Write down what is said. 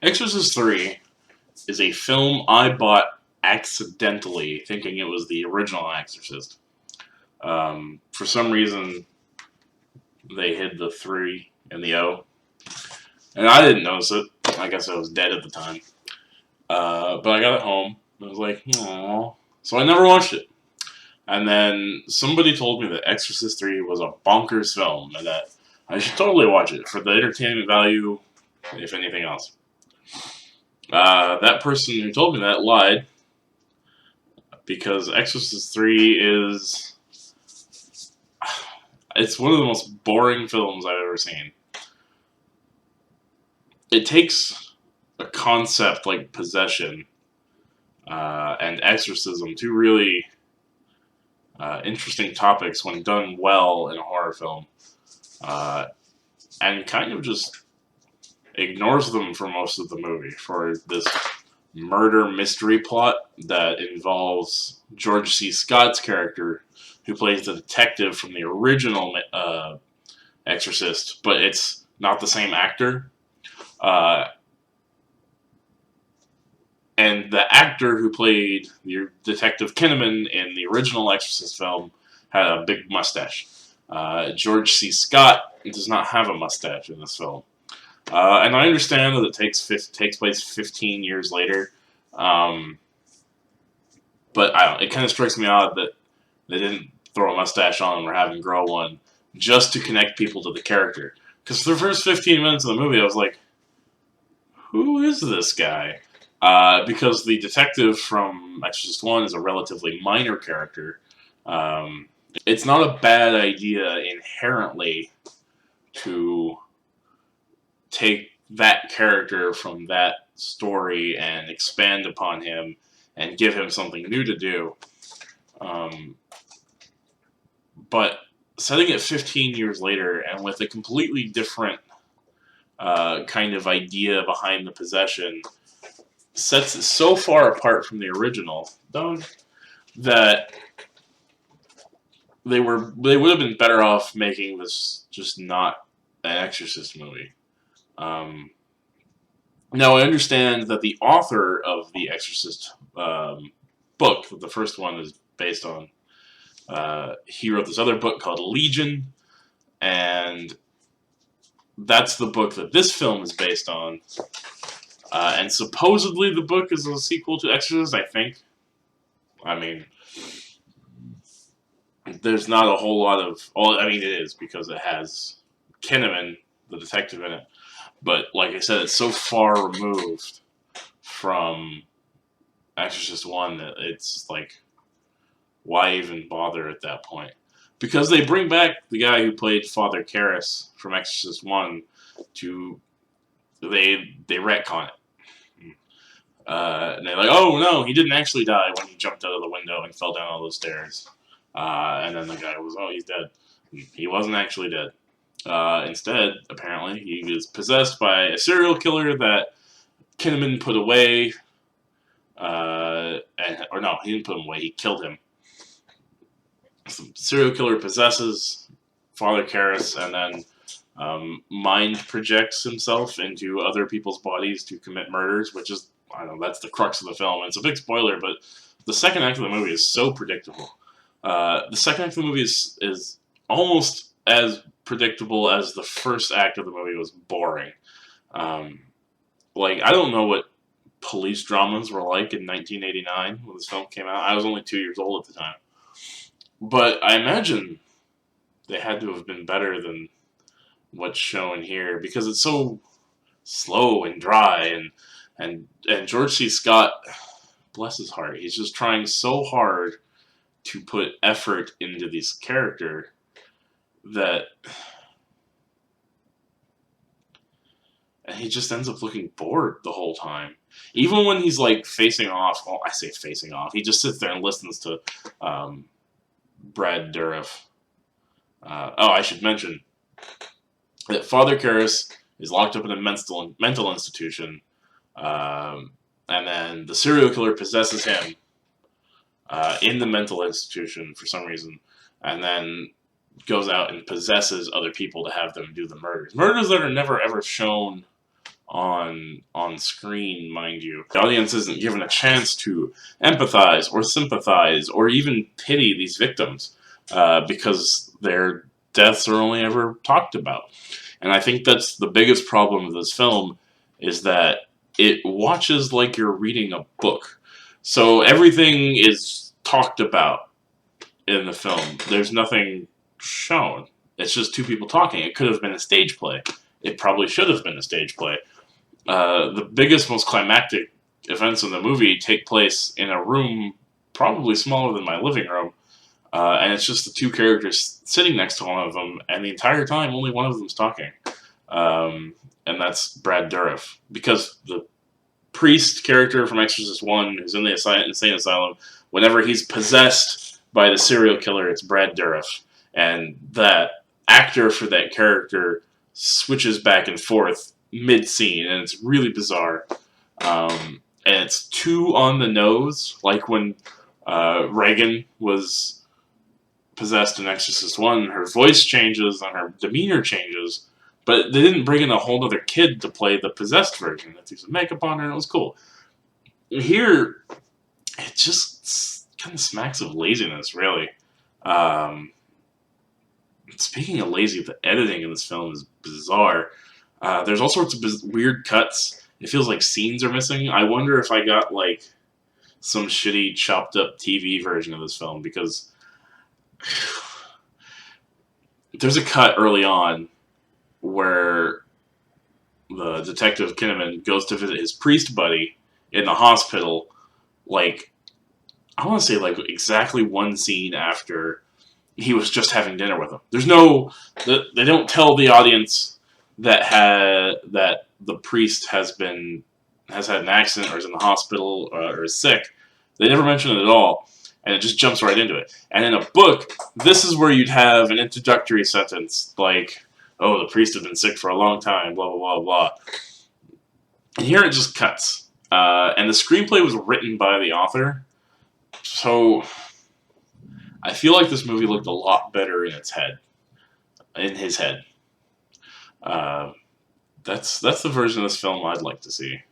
Exorcist III is a film I bought accidentally, thinking it was the original Exorcist. For some reason, they hid the 3 and the O, and I didn't notice it. I guess I was dead at the time. But I got it home, and I was like, "Aww." So I never watched it. And then somebody told me that Exorcist III was a bonkers film, and that I should totally watch it for the entertainment value, if anything else. That person who told me that lied, because Exorcist 3 is... It's one of the most boring films I've ever seen. It takes a concept like possession and exorcism, two really interesting topics when done well in a horror film, uh, and kind of just ignores them for most of the movie for this murder mystery plot that involves George C. Scott's character, who plays the detective from the original Exorcist, but it's not the same actor. Uh, and the actor who played the Detective Kinnaman in the original Exorcist film had a big mustache. George C. Scott does not have a mustache in this film. And I understand that it takes place 15 years later. But it kind of strikes me odd that they didn't throw a mustache on him or have him grow one just to connect people to the character. Because for the first 15 minutes of the movie, I was like, who is this guy? Because the detective from Exorcist 1 is a relatively minor character. It's not a bad idea inherently to take that character from that story and expand upon him and give him something new to do. But setting it 15 years later and with a completely different kind of idea behind the possession sets it so far apart from the original, that they would have been better off making this just not an Exorcist movie. Now I understand that the author of the Exorcist book, that the first one is based on, he wrote this other book called Legion, and that's the book that this film is based on. And supposedly the book is a sequel to Exorcist, I think. I mean, there's not a whole lot of... Well, I mean, it is, because it has Kinnaman, the detective, in it. But, like I said, it's so far removed from Exorcist 1 that it's like, why even bother at that point? Because they bring back the guy who played Father Karras from Exorcist 1 to... They retcon it. And they're like, oh no, he didn't actually die when he jumped out of the window and fell down all those stairs. And then the guy was, oh, he's dead. He wasn't actually dead. Instead, apparently, he was possessed by a serial killer that Kinnaman put away. Or no, he didn't put him away, he killed him. The serial killer possesses Father Karras and then mind projects himself into other people's bodies to commit murders, which is, I don't know, that's the crux of the film. It's a big spoiler, but the second act of the movie is so predictable. The second act of the movie is almost as predictable as the first act of the movie was boring. I don't know what police dramas were like in 1989 when this film came out. I was only 2 years old at the time. But I imagine they had to have been better than what's shown here, because it's so slow and dry, and George C. Scott, bless his heart, he's just trying so hard to put effort into this character that, and he just ends up looking bored the whole time. Even when he's like facing off, well, I say facing off, he just sits there and listens to Brad Dourif. I should mention that Father Karras is locked up in a mental institution, and then the serial killer possesses him in the mental institution for some reason, and then goes out and possesses other people to have them do the murders. Murders that are never ever shown on screen, mind you. The audience isn't given a chance to empathize or sympathize or even pity these victims because their deaths are only ever talked about. And I think that's the biggest problem with this film is that it watches like you're reading a book. So everything is talked about in the film. There's nothing shown. It's just two people talking. It could have been a stage play. It probably should have been a stage play. The biggest, most climactic events in the movie take place in a room probably smaller than my living room. And it's just the two characters sitting next to one of them, and the entire time only one of them's talking. And that's Brad Dourif. Because the priest character from Exorcist I, who's in the insane asylum, whenever he's possessed by the serial killer, it's Brad Dourif. And that actor for that character switches back and forth mid-scene, and it's really bizarre. And it's too on the nose, like when Reagan was possessed in Exorcist I, her voice changes and her demeanor changes, but they didn't bring in a whole other kid to play the possessed version. They threw some makeup on her, and it was cool. Here, it just kind of smacks of laziness, really. Speaking of lazy, the editing in this film is bizarre. There's all sorts of weird cuts. It feels like scenes are missing. I wonder if I got, like, some shitty chopped up TV version of this film, because there's a cut early on where the detective Kinnaman goes to visit his priest buddy in the hospital, like, I want to say, like, exactly one scene after he was just having dinner with him. There's no, they don't tell the audience that the priest has had an accident or is in the hospital or is sick. They never mention it at all, and it just jumps right into it. And in a book, this is where you'd have an introductory sentence like, "Oh, the priest has been sick for a long time," blah blah blah blah. And here it just cuts. And the screenplay was written by the author, so I feel like this movie looked a lot better in his head. That's the version of this film I'd like to see.